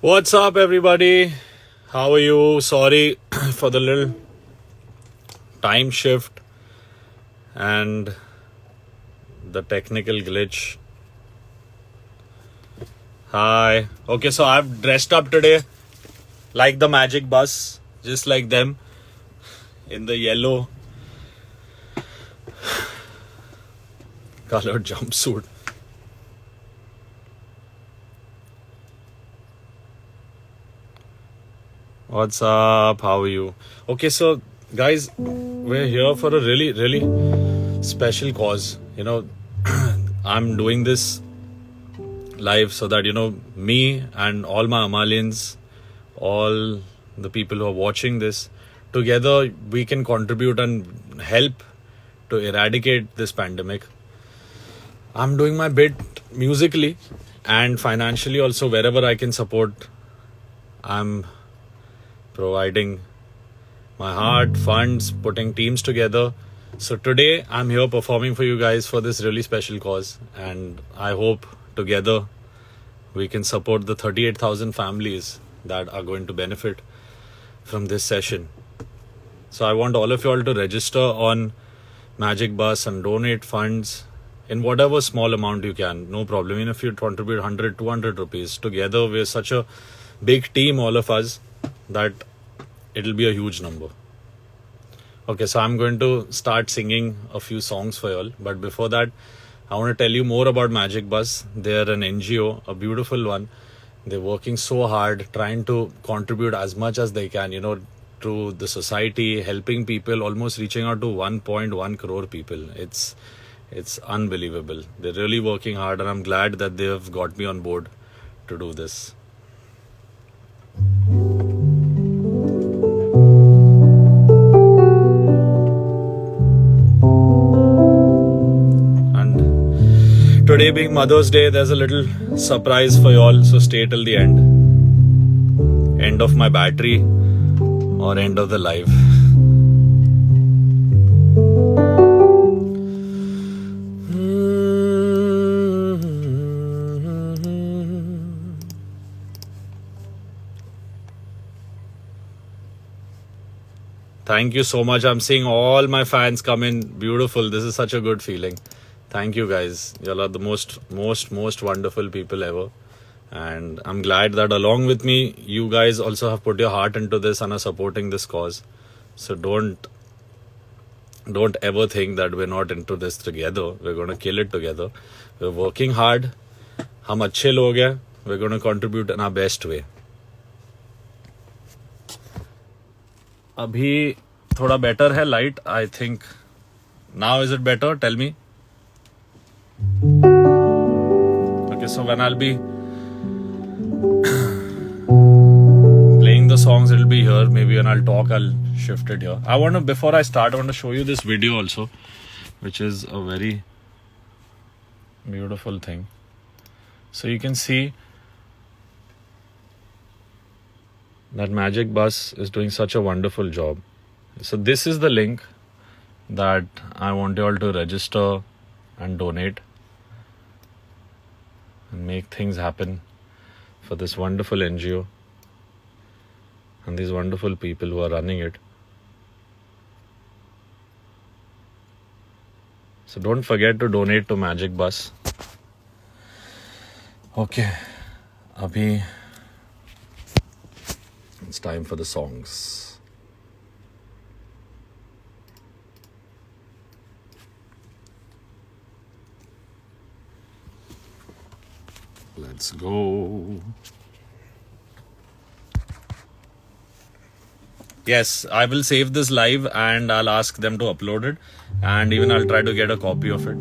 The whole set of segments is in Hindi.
What's up, everybody? How are you? Sorry for the little time shift and the technical glitch. Hi. Okay, so I've dressed up today like the Magic Bus, just like them in the yellow colored jumpsuit. What's up? How are you? Okay, so guys, we're here for a really special cause. I'm doing this live so that me and all my Amalians, all the people who are watching this, together we can contribute and help to eradicate this pandemic. I'm doing my bit musically and financially also. Wherever I can support, I'm providing my heart, funds, putting teams together. So today I'm here performing for you guys for this really special cause, and I hope together we can support the 38,000 families that are going to benefit from this session. So I want all of you all to register on Magic Bus and donate funds in whatever small amount you can. No problem. Even if you contribute 100, 200 rupees, together we're such a big team, all of us, that it'll be a huge number. Okay, so I'm going to start singing a few songs for you all. But before that, I want to tell you more about Magic Bus. They're an NGO, a beautiful one. They're working so hard, trying to contribute as much as they can, to the society, helping people, almost reaching out to 1.1 crore people. It's unbelievable. They're really working hard, and I'm glad that they have got me on board to do this. Today being Mother's Day, there's a little surprise for you all, so stay till the end. End of my battery or end of the live. Thank you so much. I'm seeing all my fans come in. Beautiful. This is such a good feeling. Thank you guys. Y'all are the most wonderful people ever. And I'm glad that along with me, you guys also have put your heart into this and are supporting this cause. So don't ever think that we're not into this together. We're going to kill it together. We're working hard. Hum अच्छे लोग हैं. We're going to contribute in our best way. अभी थोड़ा better है light, I think. Now is it better? Tell me. Okay, so when I'll be playing the songs, it'll be here. Maybe when I'll talk, I'll shift it here. Before I start, I want to show you this video also, which is a very beautiful thing. So you can see that Magic Bus is doing such a wonderful job. So this is the link that I want you all to register and donate and make things happen for this wonderful NGO and these wonderful people who are running it. So don't forget to donate to Magic Bus. Okay, abhi it's time for the songs. Let's go. Yes, I will save this live and I'll ask them to upload it, and even I'll try to get a copy of it.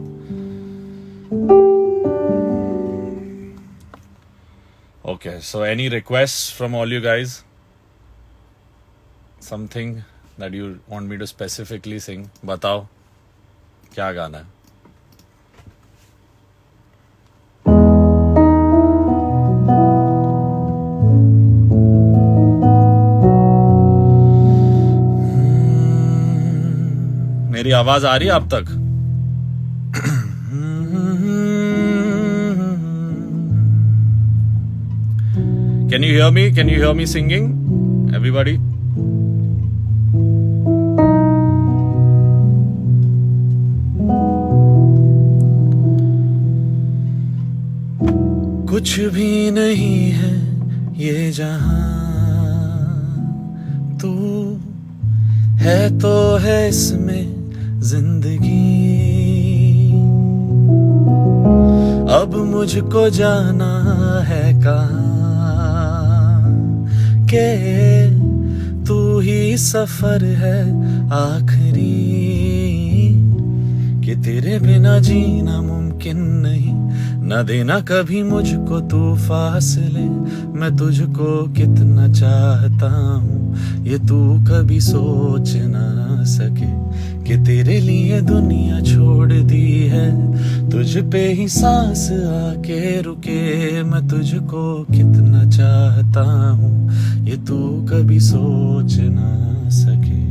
Okay, so any requests from all you guys? Something that you want me to specifically sing? Batao, kya गाना है? मेरी आवाज आ रही है आप तक? Can you hear me? Can you hear me singing? Everybody? कुछ भी नहीं है ये जहां, तू है तो है इसमें जिंदगी। अब मुझको जाना है कहाँ के तू ही सफर है आखिरी, कि तेरे बिना जीना मुमकिन नहीं, न देना कभी मुझको तू फासले। मैं तुझको कितना चाहता हूँ ये तू कभी सोच ना सके, कि तेरे लिए दुनिया छोड़ दी है, तुझ पे ही सांस आके रुके। मैं तुझको कितना चाहता हूँ ये तू कभी सोच ना सके।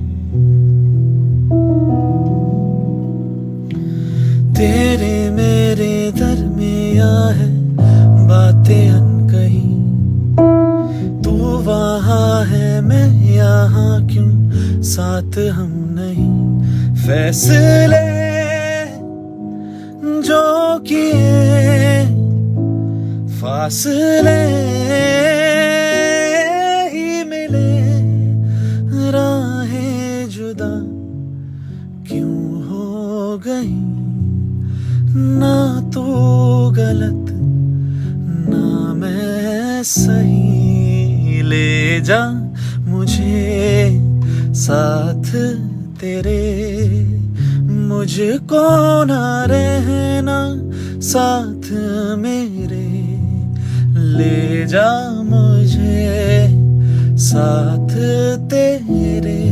तेरे मेरे दरमिया है बातें अनकही, तू वहाँ है मैं यहाँ क्यों साथ हम नहीं। फैसले जो किए फासले ही मिले, राहें जुदा क्यों हो गई। ना तू गलत ना मैं सही, ले जा मुझे साथ तेरे। मुझको ना रहना साथ मेरे, ले जा मुझे साथ तेरे।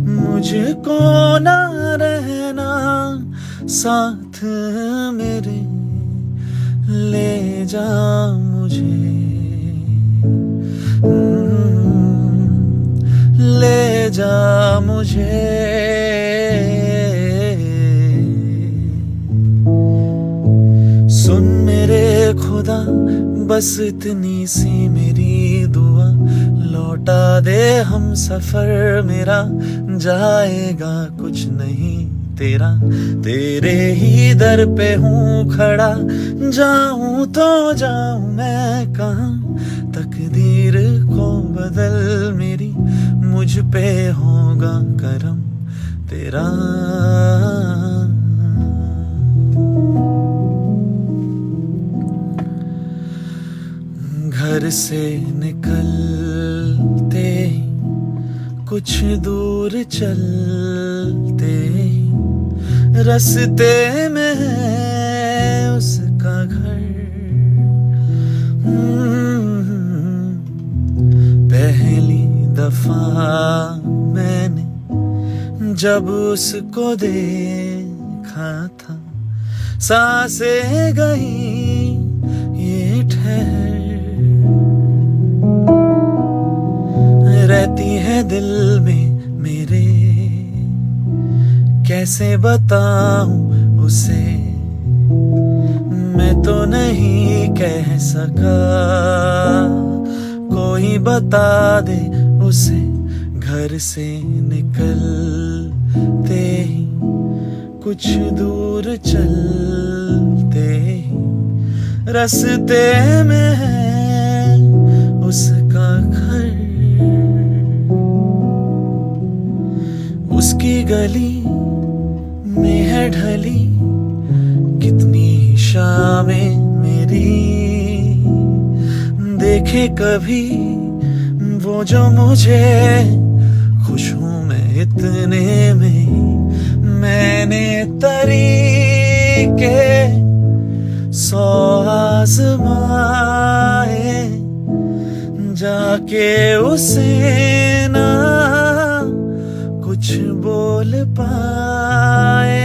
मुझको ना रहना साथ मेरे, ले जा मुझे, ले जा मुझे। सुन मेरे खुदा बस इतनी सी मेरी दुआ, लौटा दे हम सफर मेरा, जाएगा कुछ नहीं तेरा। तेरे ही दर पे हूँ खड़ा, जाऊं तो जाऊं मैं कहाँ। तकदीर को बदल मेरी, मुझ पे होगा करम तेरा। घर से निकलते कुछ दूर चलते, रास्ते में है उसका घर। पहली दफा मैंने जब उसको देखा था, सांसें गई ये ठहर, रहती है दिल में मेरे। कैसे बताऊं उसे मैं तो नहीं कह सका, कोई बता दे उसे। घर से निकलते ही कुछ दूर चलते ही, रास्ते में है उसका घर। उसकी गली में है ढली कितनी शामें मेरी, देखे कभी वो जो मुझे, खुश हूँ मैं इतने में। मैंने तरीके 100 आज़माए, जाके उसे ना कुछ बोल पाए।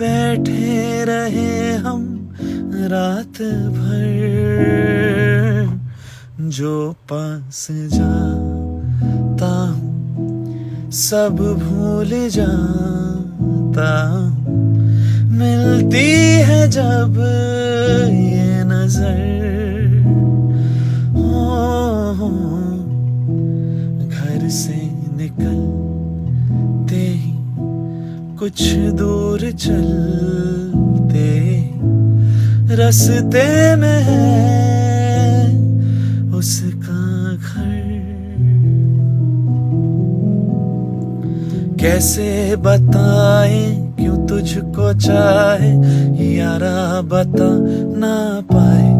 बैठे रहे हम रात भर, जो पास जाता हूँ सब भूल जाता हूँ। मिलती है जब ये नजर कुछ दूर चलते रास्ते में है उसका घर। कैसे बताए क्यों तुझको चाहे यारा, बता ना पाए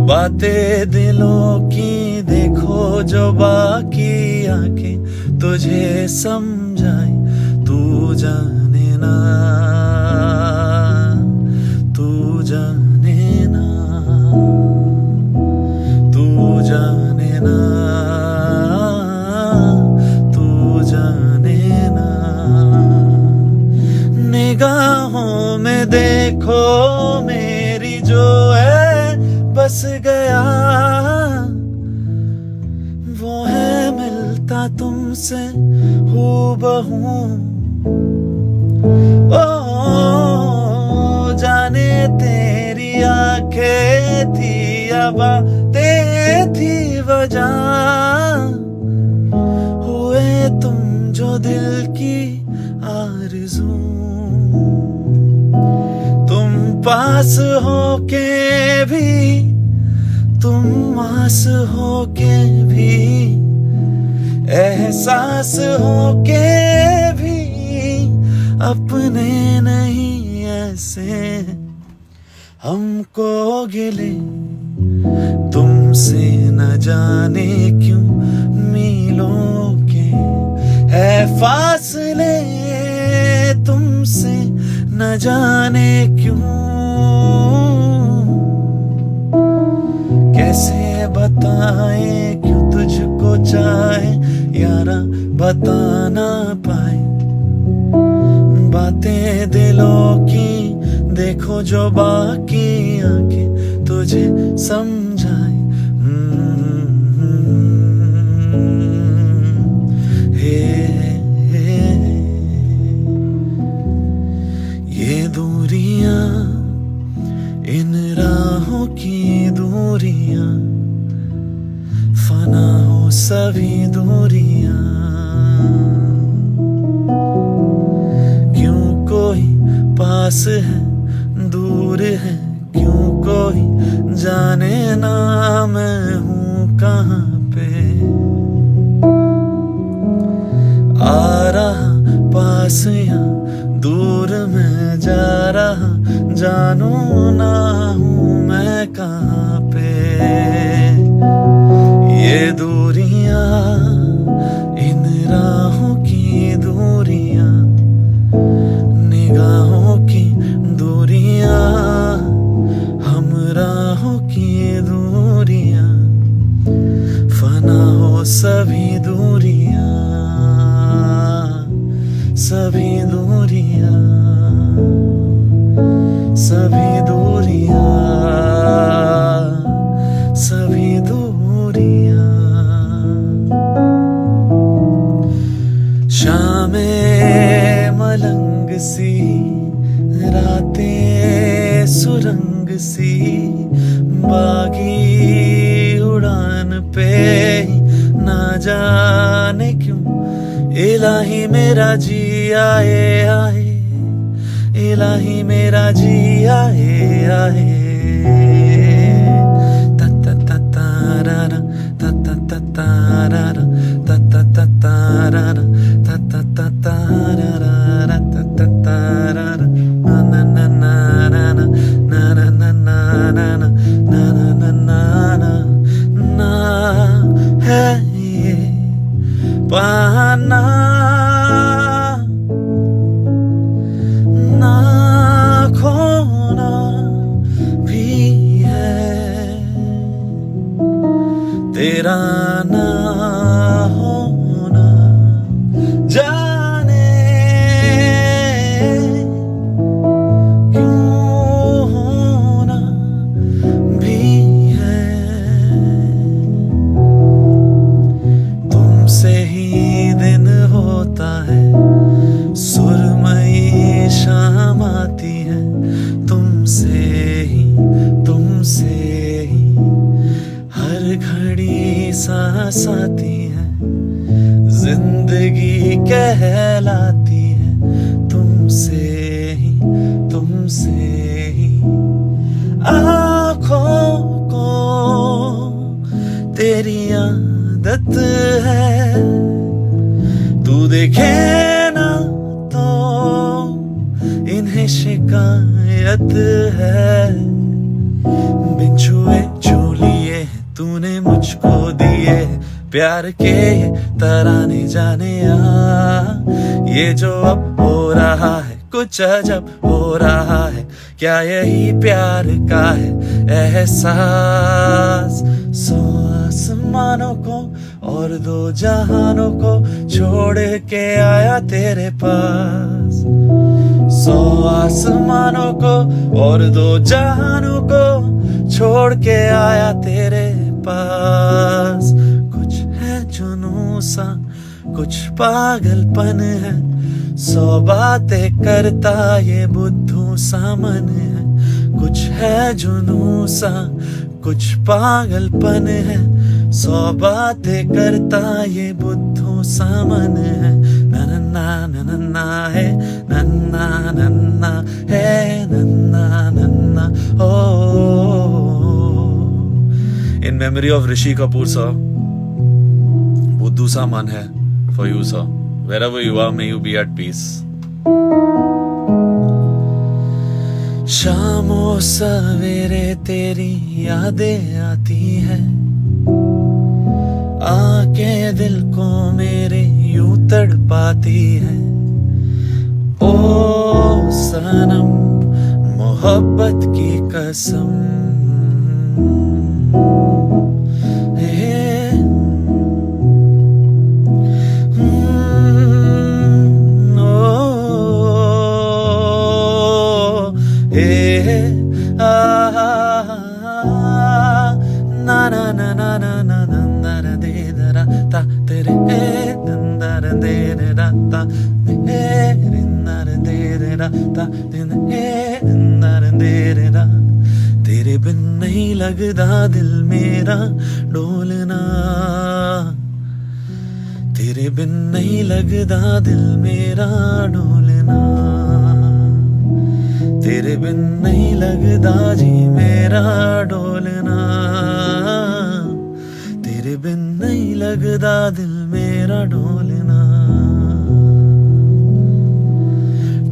बातें दिलों की, देखो जो बाकी आंखें तुझे समझाए। तू जाने ना, तू जाने ना, तू जाने ना, तू जाने ना। निगाहों में देखो मेरी जो है बस गया, वो है मिलता तुमसे हूबहू। ओ जाने तेरी आंखें थी या बातें थी वजह, हुए तुम जो दिल की आरज़ू। तुम पास होके भी, तुम आस होके भी, एहसास होके भी अपने नहीं ऐसे हमको गिले। तुमसे न जाने क्यों मीलों के है फासले, तुमसे न जाने क्यों। कैसे बताएं क्यों तुझको चाहे यारा, बता ना पाए बातें दिलों की, देखो जो बाकी आंखें तुझे समझाए। ये दूरियां, इन राहों की दूरियां, फना हो सभी दूरियां। क्यों कोई पास है दूर है, क्यों कोई जाने ना मैं हूँ कहाँ पे। आ रहा पास या दूर मैं जा रहा, जानू ना हूँ मैं कहाँ पे। ये दूरियां, इन राहों की दूरियां, निगाहों की दूरियां, हम राहों की दूरियां, फना हो सभी दूरियां, सभी दूरियां, सभी दूरियां, सभी दूरियां। शामें मलंग सी, रातें सुरंग सी, बागी उड़ान पे ना जाने क्यों इलाही मेरा जी आए आए, इलाही मेरा जी आए आए। ता ता तारारा, ता ता तारारा, ता ता तारारा, ता ता तारारा, ता तारारा। ना ना ना ना ना ना ना ना ना ना ना ना ना ना है ये बहाना, ना खोना भी है, तेरा ना होना जाने क्यों होना भी है। तुमसे ही दिन होता है, सुरमई शाम आती है, तुमसे ही हर घड़ी सांस आती है, जिंदगी कहलाती है। आँखों को तेरी आदत है, तू देखे ना तो इन्हें शिकायत है। बिन छुए छू लिए तूने मुझको दिए प्यार के तराने जाने ये जो अब हो रहा है कुछ अजब हो रहा है, क्या यही प्यार का है एहसास। 100 आसमानों को और 2 जहानों को छोड़ के आया तेरे पास। 100 आसमानों को और 2 जहानों को छोड़ के आया तेरे पास। कुछ है जुनून सा, कुछ पागलपन है, 100 बातें करता ये बुद्धू सा मन है। कुछ है जुनून सा, कुछ पागलपन है, 100 बातें करता ये बुद्धू सा मन है। नन्ना नन्ना है, नन्ना नन्ना है, नन्ना नन्ना ओ। In memory of Rishi Kapoor sir, बुद्धू सा मन है for you sir. Wherever you are, may you be at peace. शामों सवेरे तेरी यादें आती है, आके दिल को मेरे यूं तड़पाती है। ओ सनम मोहब्बत की कसम, तेरे बिन नहीं लगदा दिल मेरा डोलना, तेरे बिन नहीं लगदा दिल मेरा डोलना, तेरे बिन नहीं लगदा जी मेरा डोलना, तेरे बिन नहीं लगदा दिल मेरा डोलना।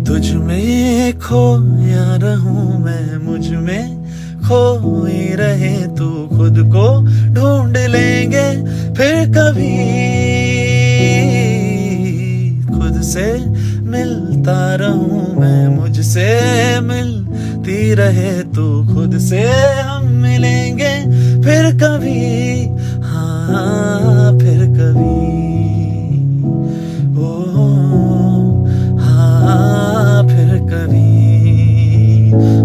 तुझ में खोया रहूं मैं, मुझ में खोई रहे तू, खुद को ढूंढ लेंगे फिर कभी। खुद से मिलता रहूं मैं, मुझसे मिलती रहे तू, खुद से हम मिलेंगे फिर कभी। हाँ फिर कभी, ओ हाँ फिर कभी,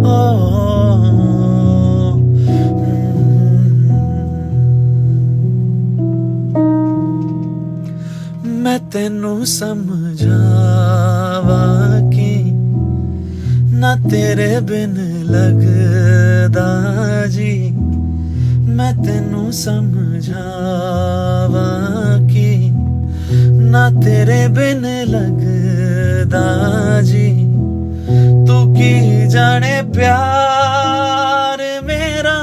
ओ मैं तेनू समझावा कि ना तेरे बिन लगदा जी, मैं तेनू समझावा कि ना तेरे बिन लगदा जी। तू की जाने प्यार मेरा,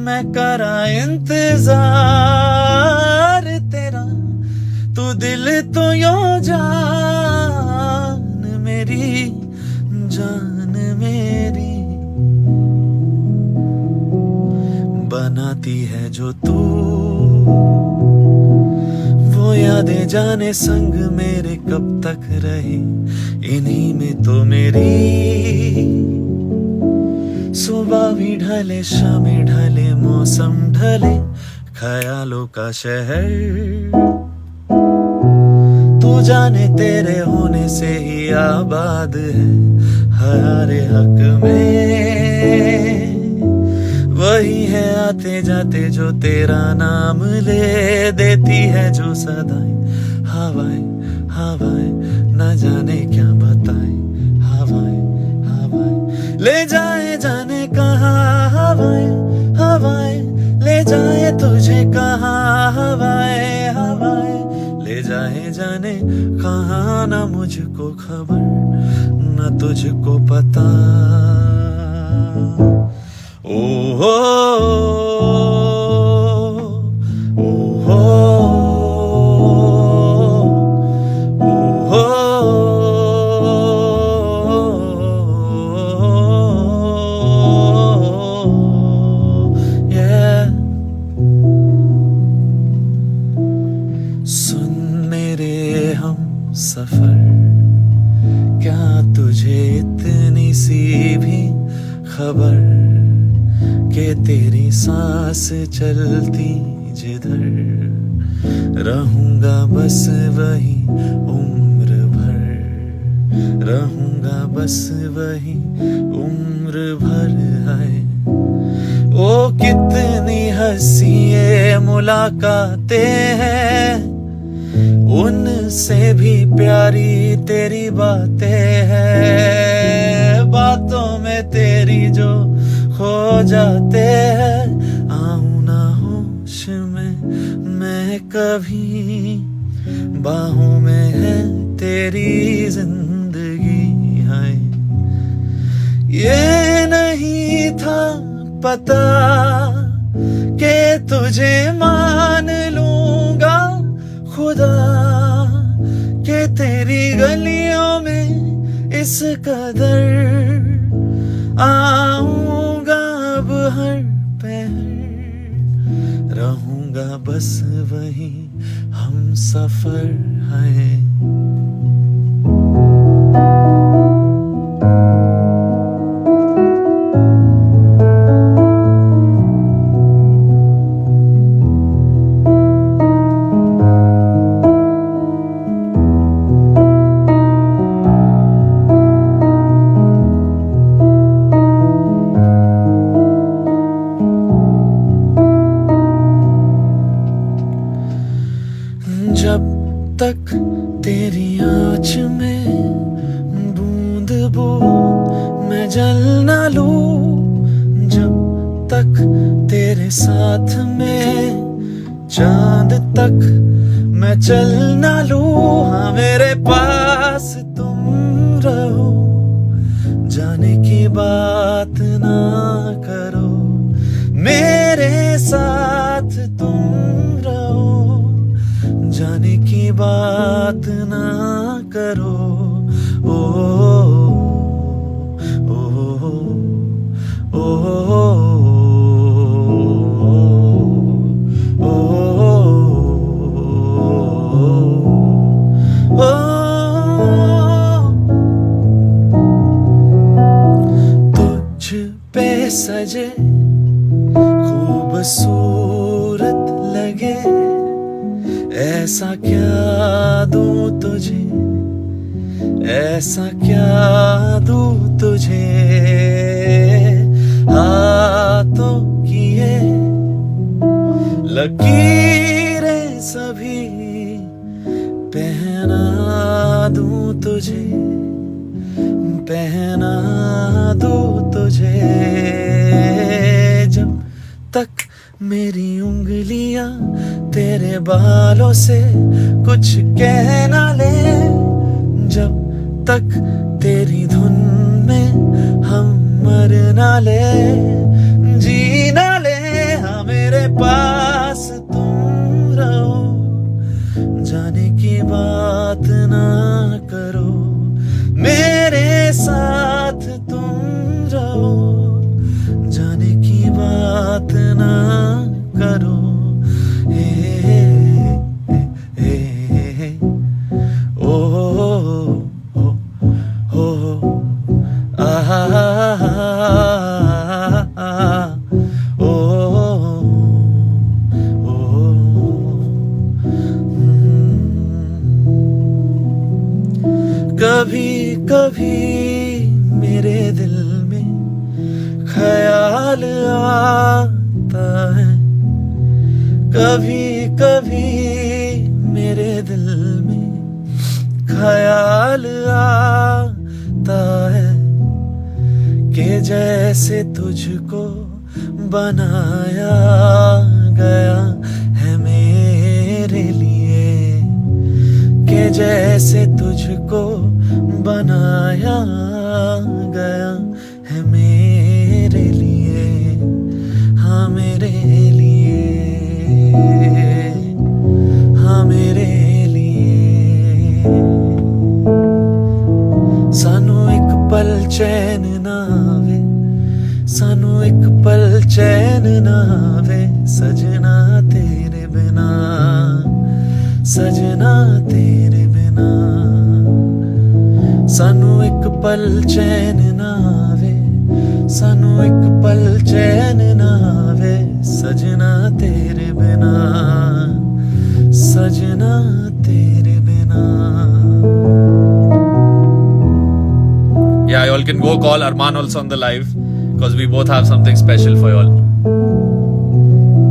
मैं करा इंतजार तेरा, तू दिल तो यो जान मेरी, जान मेरी बनाती है जो तू। वो यादें जाने संग मेरे कब तक रहे, इन्हीं में तो मेरी सुबह भी ढले शाम ढले, मौसम ढले ख्यालों का शहर। तू जाने तेरे होने से ही आबाद है हमारे हक में। वही है आते जाते जो तेरा नाम ले देती है जो सदाएं। हवाएं हवाएं न जाने क्या बताएं, हवाएं हवाएं ले जाए जाने कहाँ, हवाएं हवाएं ले जाए तुझे कहाँ, हवाएं हवाएं ले जाए जाने कहाँ। ना मुझको खबर न तुझको पता, के तेरी सांस चलती जिधर, रहूंगा बस वही उम्र भर, रहूंगा बस वही उम्र भर है। ओ कितनी हंसी ये मुलाकातें हैं, उनसे भी प्यारी तेरी बातें हैं। बातों में तेरी जो खो जाते हैं, आऊं ना होश में मैं कभी, बाहों में है तेरी जिंदगी है। ये नहीं था पता कि तुझे मान लूंगा खुदा, के तेरी गलियों में इस कदर आऊंगा अब हर पहर, रहूंगा बस वही हम सफर है। जब तक तेरी आँच में बूंद बूंद मैं जल ना लूं, जब तक तेरे साथ में चांद तक मैं चल ना लूं। हाँ मेरे पास तुम रहो, जाने की बात ना करो, मेरे साथ तुम रहो, जाने की बात ना करो। ओ ओ ओ ओ ओ, तुझ पे सजे खूबसूरत लगे, ऐसा क्या दूं तुझे, ऐसा क्या दूं तुझे। हाथों की ये लकीरें सभी पहना दूं तुझे, पहना दूं तुझे। जब तक मेरी उंगलियां तेरे बालों से कुछ कह ना ले, जब तक तेरी धुन में हम मर ना ले, जी ना ले। हाँ मेरे पास तुम रहो, जाने की बात ना करो, मेरे साथ तुम रहो, जाने की बात ना करो। कभी कभी मेरे दिल में ख्याल आता है, कभी कभी मेरे दिल में ख्याल आता है, कि जैसे तुझको बनाया गया है मेरे लिए, कि जैसे तुझको बनाया गया है मेरे लिए, हाँ मेरे लिए, हाँ मेरे लिए। सानू एक पल चैन ना आवे, सानू एक पल चैन ना आवे, सजना तेरे बिना, सजना तेरे बिना। सानू एक पल चैन ना आवे, सानू एक पल चैन ना can go call Arman also on the live because we both have something special for you all.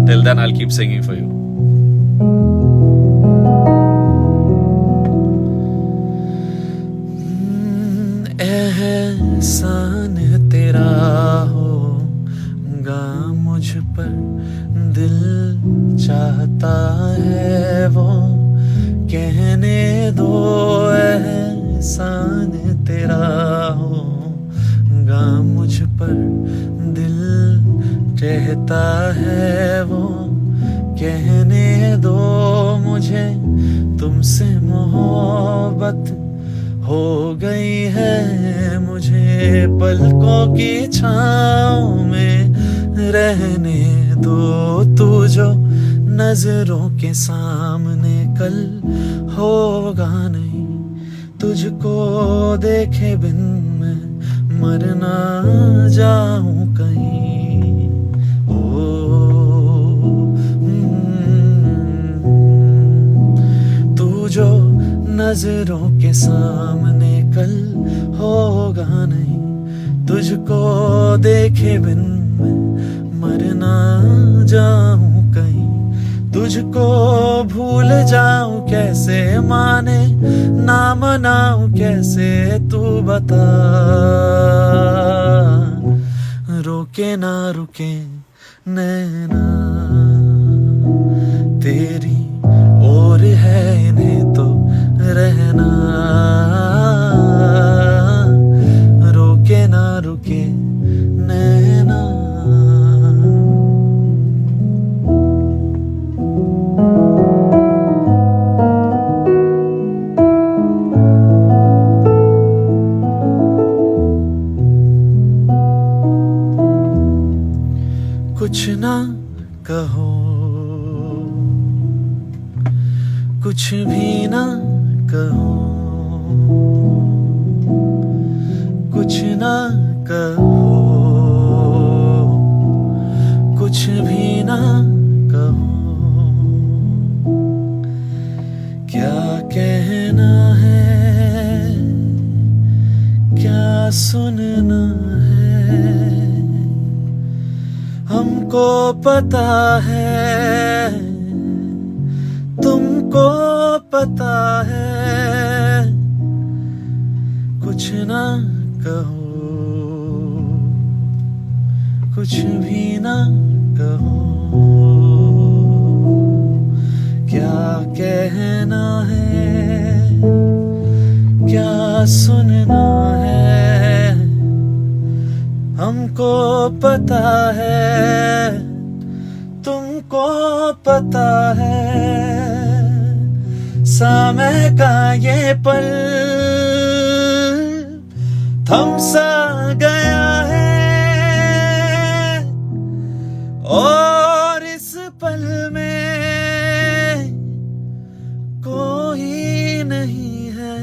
Till then, I'll keep singing for you. एहसान तेरा होगा मुझ पर, दिल चाहता है वो कहने दो। एहसान तेरा होगा मुझ पर, दिल कहता है वो कहने दो मुझे। तुमसे मोहब्बत हो गई है मुझे, पलकों की छाँव में रहने दो। तू जो नजरों के सामने कल होगा नहीं, तुझको देखे बिन मैं मर ना जाऊं कहीं। तू जो नजरों के सामने कल होगा नहीं, तुझको देखे बिन मैं मर ना जाऊं कहीं। तुझको भूल जाऊं कैसे, माने ना मनाऊं कैसे, तू बता। रोके ना रुके नैना तेरी और है इन्हें तो रहना। रोके ना रुके नैना। कुछ ना कहो, कुछ भी ना कहो, कुछ ना कहो, कुछ भी ना कहो। क्या कहना है, क्या सुनना है, हमको पता है, तुमको पता है। कुछ ना कहो, कुछ भी ना कहो। क्या कहना है, क्या सुनना है, हमको पता है, तुमको पता है। समय का ये पल थम सा गया है, और इस पल में कोई नहीं है,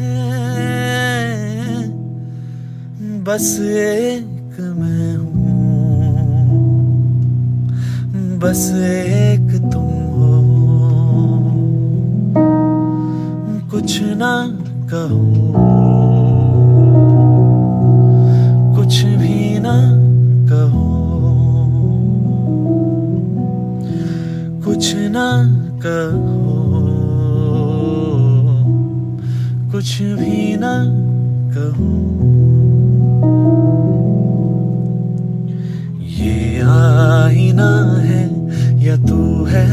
बस एक मैं हूँ, बस एक तुम हो। कुछ ना कहो, कुछ भी ना कहो, कुछ ना कहो, कुछ भी ना कहो। ये आईना है या तू है,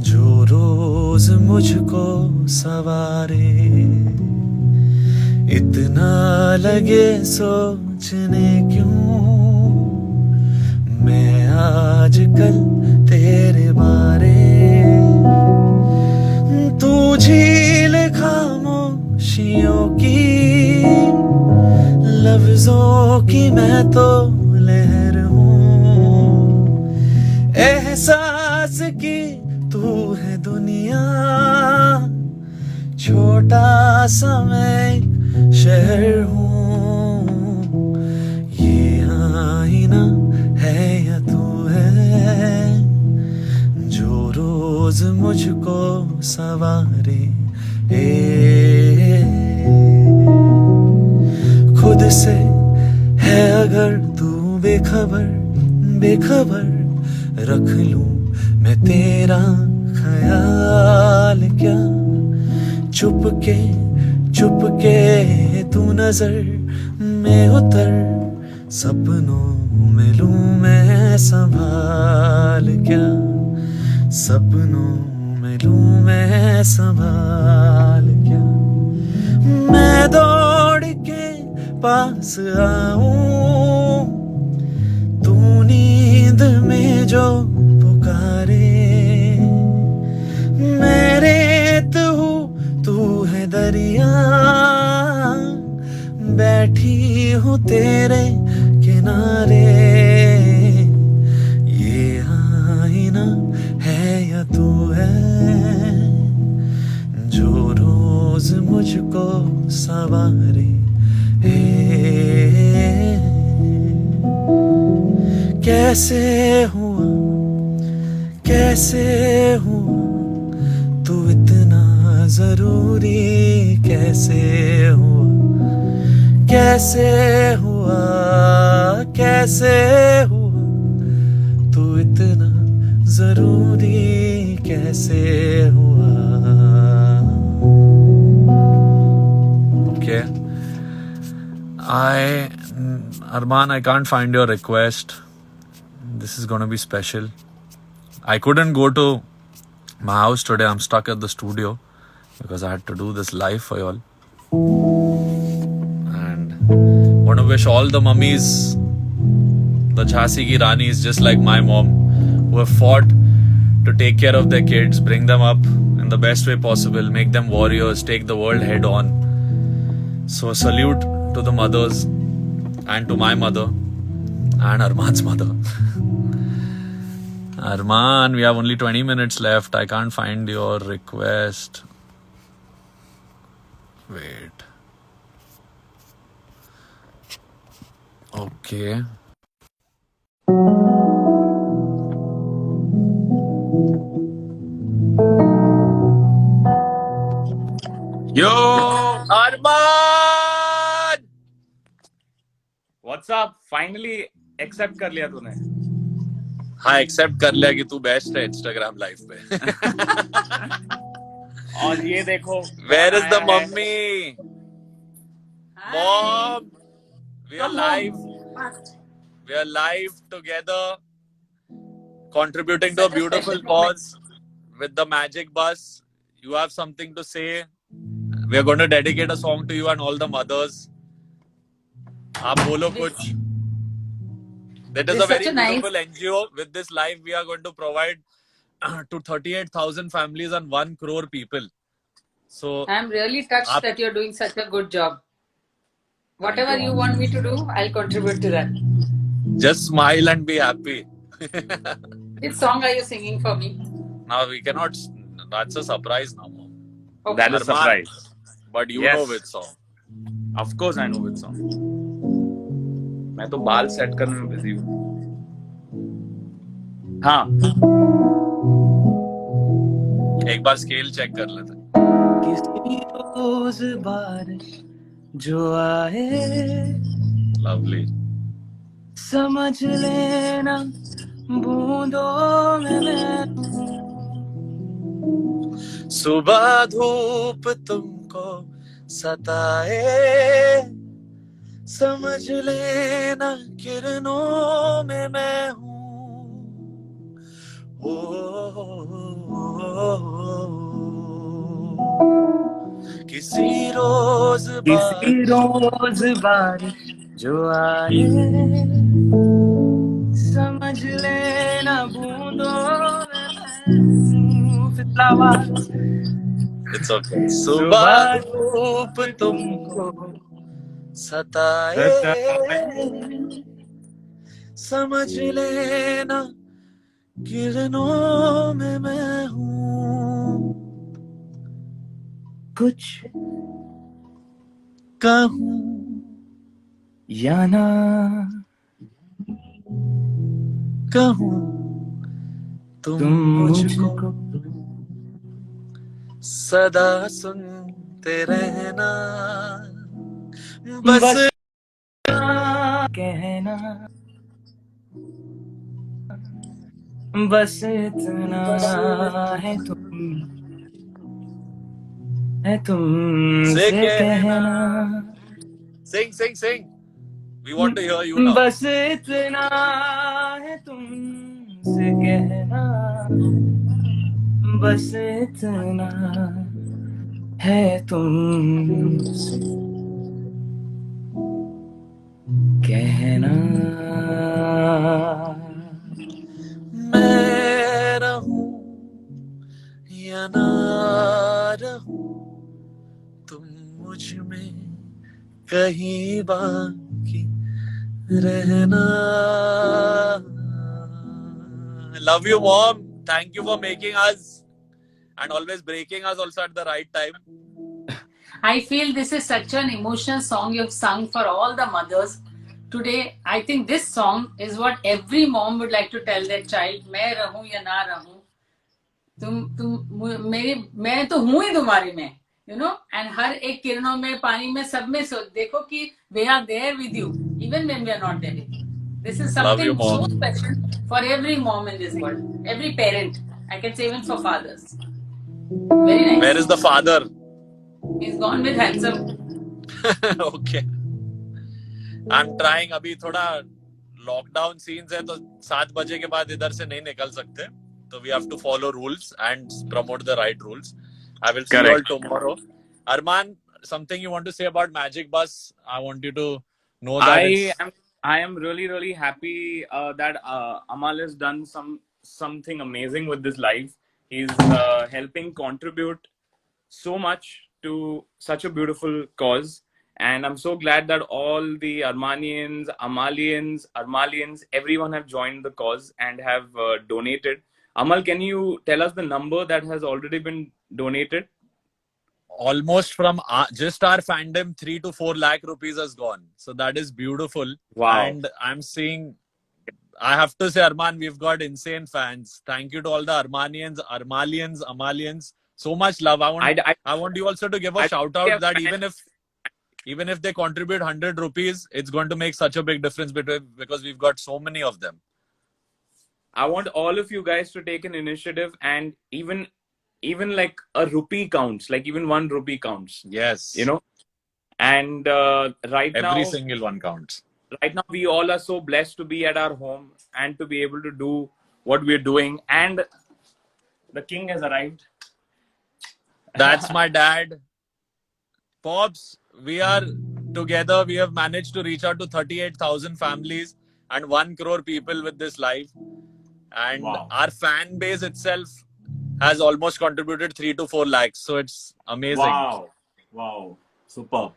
जो रोज मुझको सवारे। इतना लगे सोचने क्यों मैं आजकल तेरे बारे। तू झील खामोशियों की, लफ्जों की मैं तो लहर हूँ। एहसास की तू है दुनिया, छोटा सा मैं शहर हूँ। ये आईना है या तू है, जो रोज मुझको सवारे। खबर बेखबर रख लूं मैं तेरा ख्याल क्या, चुपके चुपके तू नजर में उतर, सपनों में लूं मैं संभाल क्या, सपनों में लूं मैं संभाल क्या। मैं दौड़ के पास आऊं, तू नींद में जो पुकारे, मैं रेत हूँ तू है दरिया, बैठी हूँ तेरे किनारे। ये आईना है या तू है जो रोज मुझको सवारे। कैसे हुआ तू इतना जरूरी, कैसे हुआ तू इतना जरूरी, कैसे हुआ। Okay. Arman, I can't find your request. This is going to be special. I couldn't go to my house today. I'm stuck at the studio because I had to do this live for y'all. And want to wish all the mummies, the Jhansi ki Ranis, just like my mom, who have fought to take care of their kids, bring them up in the best way possible, make them warriors, take the world head on. So salute to the mothers and to my mother and Arman's mother. Arman, we have only 20 minutes left. I can't find your request. Wait. Okay. Yo, Armaan! What's up? Finally accept कर लिया तूने। हाँ, एक्सेप्ट कर लिया कि तू बेस्ट है इंस्टाग्राम लाइव पे। और ये देखो, Where is the आया है। mummy? Mom, we are live. We are live together, contributing to a beautiful cause with the Magic Bus. You have something to say. We are going to dedicate a song to you and all the mothers. आप बोलो कुछ. That is a very beautiful NGO. With this live, we are going to provide to 38,000 families and 1 crore people. So I'm really touched that you're doing such a good job. Whatever you want me to do, I'll contribute to that. just smile and be happy. Which song are you singing for me? Now we cannot. That's a surprise now, Mom. Okay. That is Arman, surprise. But you Yes. know which song. Of course I know which song. मैं तो बाल सेट करने में बिजी हूँ। हाँ, एक बार स्केल चेक कर लेते हैं. किसी रोज बारिश जो आए, Lovely. समझ लेना बूंदों में मैं सुबह धूप तुमको सताए, समझ लेना किरणों में मैं हूँ. किसी रोज बारिश जो आए, समझ लेना बूंदों में मैं हूँ. It's okay. सुबह धूप तुमको सताए, समझ लेना किरणों में मैं हूँ. कुछ कहूँ या ना कहूँ, तुम मुझको सदा सुनते रहना, बस कहना बस इतना है तुमसे कहना, Sing. We want to hear you now. बस इतना है तुमसे कहना, बस इतना है तुमसे कहना। मैं रहूं या ना रहूं, तुम मुझ में कहीं बाकी रहना। Love you, mom. Thank you for making us and always breaking us also at the right time. I feel this is such an emotional song you've sung for all the mothers. Today, I think this song is what every mom would like to tell their child. मैं रहूं या ना रहूं, मैं तो हूं ही तुम्हारी में, you know, and हर एक किरणों में, पानी में, सब में देखो कि we are there with you, even when we are not there with you. This is something so special for every mom in this world, every parent. I can say even for fathers. Very nice. Where is the father? He's gone with handsome. Okay. I'm trying. अभी थोड़ा लॉकडाउन सीन्स है तो 7 बजे के बाद इधर से नहीं निकल सकते. So we have to follow rules and promote the right rules. I will see you all tomorrow. Arman, something you want to say about Magic Bus? I want you to know that I am really happy that Amal has done something amazing with this live. He's helping contribute so much to such a beautiful cause, and I'm so glad that all the Armanians, Armalians, everyone have joined the cause and have donated. Amal, can you tell us the number that has already been donated? almost from just our fandom, 3 to 4 lakh rupees has gone. So that is beautiful. Wow. And I'm seeing, I have to say, Arman, we've got insane fans. Thank you to all the Armanians, Amalians. So much love. I want you also to give a shout out that even if they contribute 100 rupees, it's going to make such a big difference because we've got so many of them. I want all of you guys to take an initiative, and even like a rupee counts, like even 1 rupee counts. Yes. You know, and right now, every single one counts. Right now, we all are so blessed to be at our home and to be able to do what we're doing. And the king has arrived. That's my dad. Pops, we are together. We have managed to reach out to 38,000 families and 1 crore people with this live. And wow. Our fan base itself has almost contributed 3 to 4 lakhs. So it's amazing. Wow. Superb.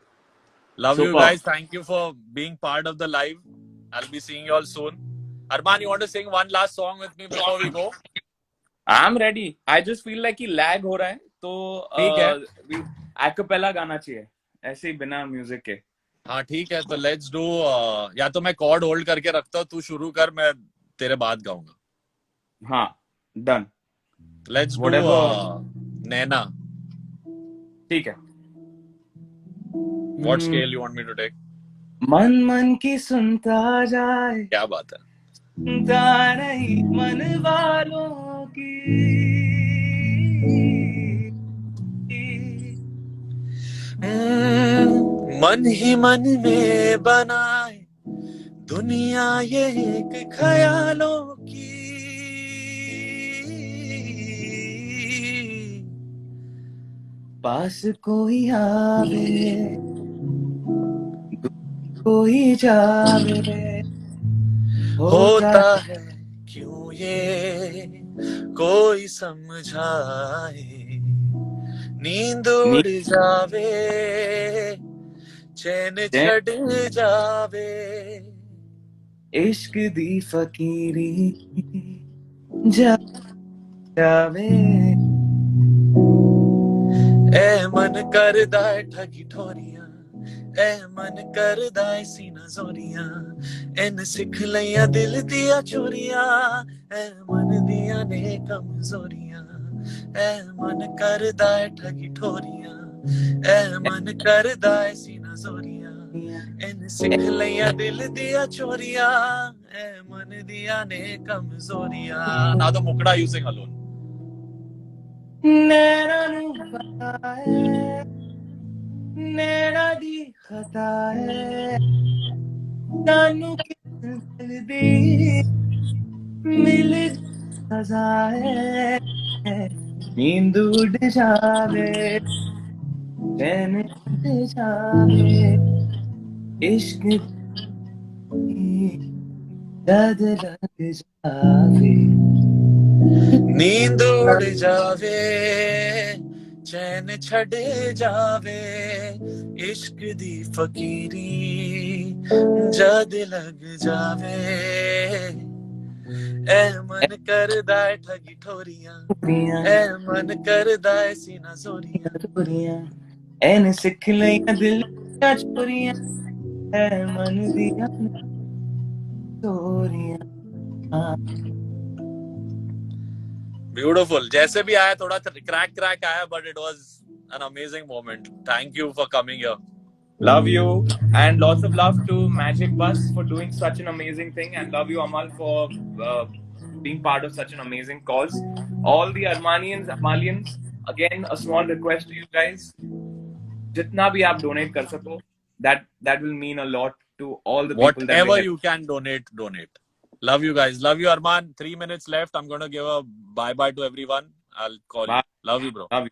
Love you guys. Thank you for being part of the live. I'll be seeing you all soon. Arman, you want to sing one last song with me before we go? I'm ready. I just feel like he lag हो रहा है, तो acapella गाना चाहिए, ऐसे ही बिना म्यूजिक के. हाँ ठीक है, तो let's do. या तो मैं कॉर्ड होल्ड करके रखता हूँ, तू शुरू कर, मैं तेरे बाद गाऊंगा. हाँ, done. Let's do नैना. ठीक है. What scale you want me to take? मन की सुनता जाए. क्या बात है. नहीं मन वालों की. मन ही मन में बनाए दुनिया ये एक ख्यालों की. पास कोई आवे कोई जावे, होता है क्यों ये कोई समझाए. नींद उड़ जावे, चैन छड़ जावे, इश्क दी फकीरी जावे. ए मन करदा है ठगी ठोरियां, ए मन करदा है सीना जोरियां, इन सिख लिया दिल दिया चोरियां, ए मन दिया ने कमजोरियां, ए मन करदा है ठगी ठोरियां, ए मन करदा है सीना जोरियां, इन सिख लिया दिल दिया चोरियां, ए मन दिया ने कमजोरियां. Now the Mukda you sing alone. नैना नु पता है, नैना दी खता है, सानू किस दिल दी मिल सजा है. नींद उड़ जावे, चैन उड़ जावे, इश्क की याद लग जावे. नींद उड़ जावे, चैन छड़ जावे, इश्क दी फकीरी जद लग जावे. ए मन करदा है ठगी ठोरियां, ए मन करदा है सीना जोरियां, एन सिख लिया दिल दियां चोरियां, ए मन दियां चोरियां. Beautiful. जैसे भी आया थोड़ा क्रैक आया, but it was an amazing moment. Thank you for coming here. Love you, and lots of love to Magic Bus for doing such an amazing thing, and love you Amal for being part of such an amazing cause. All the Amalians, again a small request to you guys, jitna bhi aap donate kar sako, that will mean a lot to all the people. Whatever you can donate. Love you guys. Love you, Arman. 3 minutes left. I'm going to give a bye-bye to everyone. I'll call you. Love you, bro. Love you.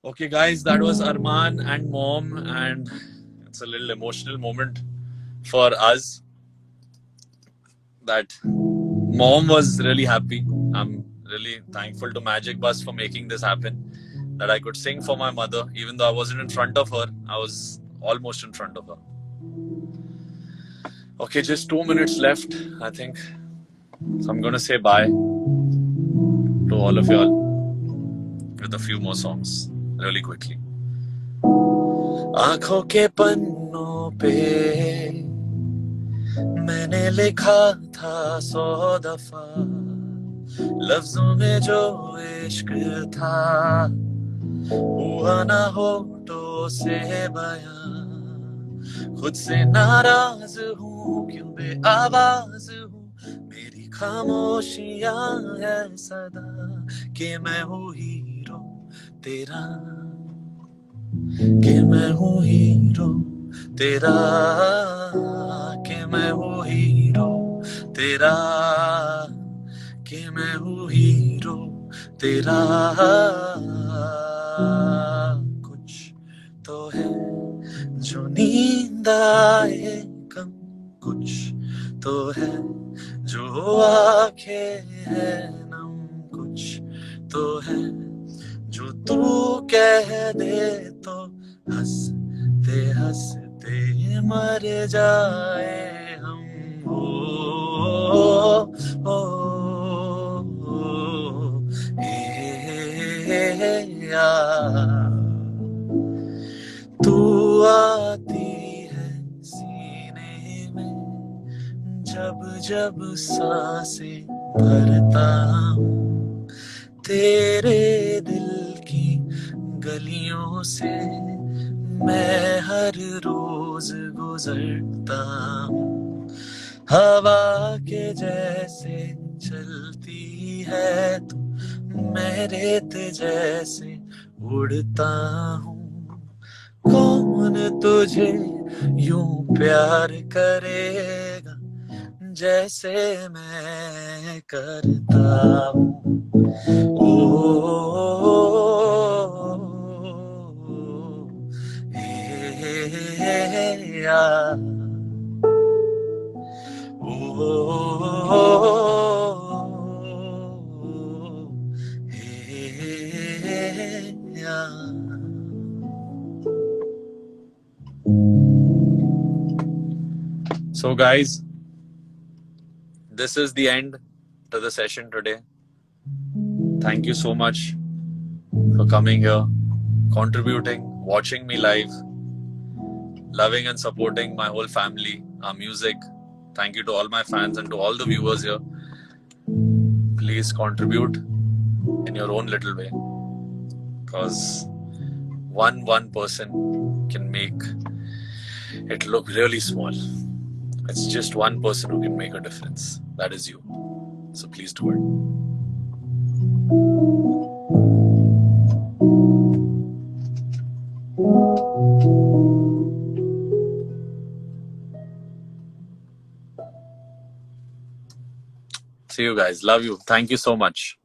Okay, guys, that was Arman and Mom, and it's a little emotional moment for us that Mom was really happy. I'm really thankful to Magic Bus for making this happen, that I could sing for my mother. Even though I wasn't in front of her, I was almost in front of her. Okay, just 2 minutes left, I think. So I'm going to say bye to all of y'all with a few more songs really quickly. आंखों के पन्नों पे मैंने लिखा था 100 दफा, लफ्जों में जो इश्क था हुआ ना होठों से बयां. खुद से नाराज हूँ क्यों बेआवाज हूँ, मेरी खामोशियां है सदा कि मैं हूँ हीरो तेरा, कि मैं हूँ हीरो तेरा, कि मैं हूँ हीरो तेरा, कि मैं हूँ हीरो तेरा. कुछ तो है जो नींद आए कम, कुछ तो है जो आंखें हैं नम, कुछ तो है जो तू कह दे तो हंसते हंसते मर जाए हम. तू आती है सीने में जब जब सांसें भरता हूँ, तेरे दिल की गलियों से मैं हर रोज गुजरता हूँ. हवा के जैसे चलती है तू, मैं रेत जैसे उड़ता हूँ. कौन तुझे यूं प्यार करेगा जैसे मैं करता हूँ. So guys, this is the end to the session today. Thank you so much for coming here, contributing, watching me live, loving and supporting my whole family, our music. Thank you to all my fans and to all the viewers here. Please contribute in your own little way, because one person can make It'll look really small. It's just one person who can make a difference. That is you. So please do it. See you guys. Love you. Thank you so much.